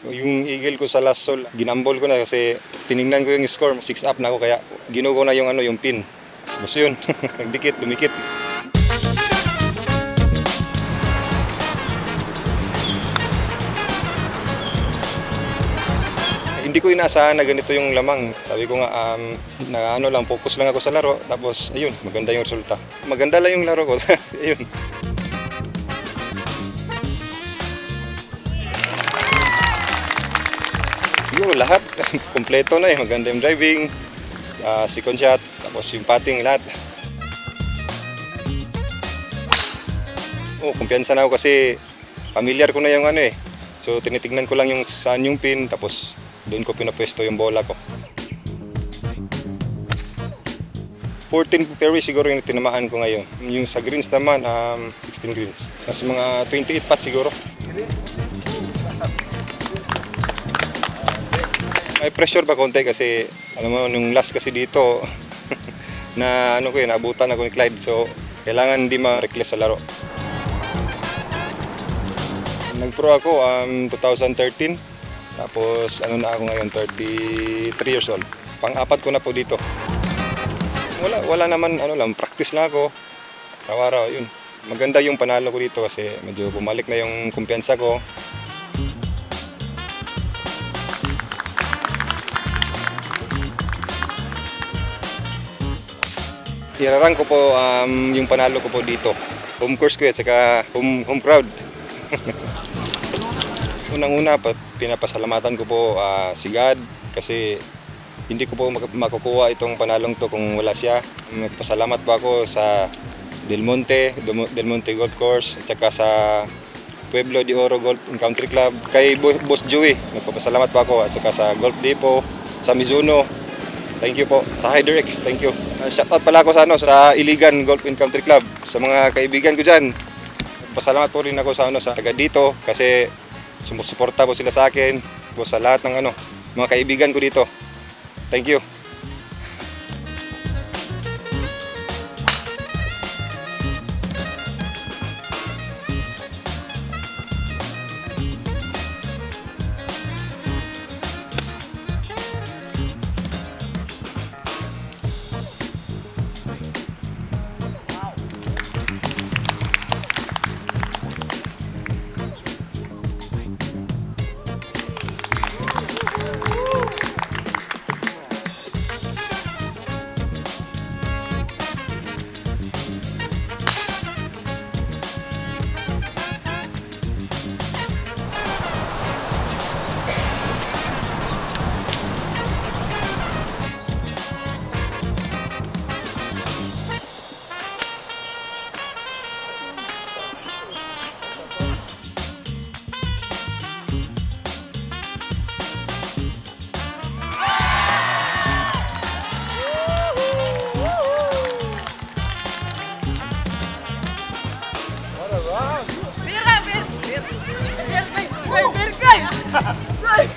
Yung eagle ko sa last sol, ginambol ko na kasi tiningnan ko yung score, 6 up na ako kaya ginugo na yung yung pin. Basta yun, nagdikit, dumikit. Hindi ko inaasahan na ganito yung lamang. Sabi ko nga, na lang, focus lang ako sa laro. Tapos, ayun, maganda yung resulta. Maganda lang yung laro ko. Ayun. Siguro lahat, kompleto na eh. Maganda yung driving, second shot, tapos yung putting, lahat. Kumpiyansa na ako kasi familiar ko na yung So, tinitignan ko lang yung saan yung pin, tapos doon ko pinapwesto yung bola ko. 14 fairway siguro yung tinamaan ko ngayon. Yung sa greens naman, 16 greens. Nasa mga 28 putts siguro. May pressure pa konti kasi, alam mo, nung last kasi dito, na naabutan ako ni Clyde. So, kailangan hindi ma-reckless sa laro. Nag-pro ako 2013. Tapos na ako ngayon, 33 years old. Pang-apat ko na po dito. Wala naman, practice lang ako. Araw-araw, yun. Maganda yung panalo ko dito kasi medyo bumalik na yung kumpiyansa ko. Irarang ko po yung panalo ko po dito. Home course ko at saka home crowd. Unang-una, pinapasalamatan ko po si God kasi hindi ko po makukuha itong panalong to kung wala siya. Nagpasalamat po ako sa Del Monte Golf Course at saka sa Pueblo de Oro Golf and Country Club. Kay Boss Joey, nagpapasalamat po ako at saka sa Golf Depot, sa Mizuno. Thank you po. Sa HyderX, thank you. Shoutout pala ako sa Iligan Golf and Country Club. Sa mga kaibigan ko dyan, pasalamat po rin ako sa taga dito kasi sumusuporta po sila sa akin, po sa lahat ng mga kaibigan ko dito. Thank you. Right!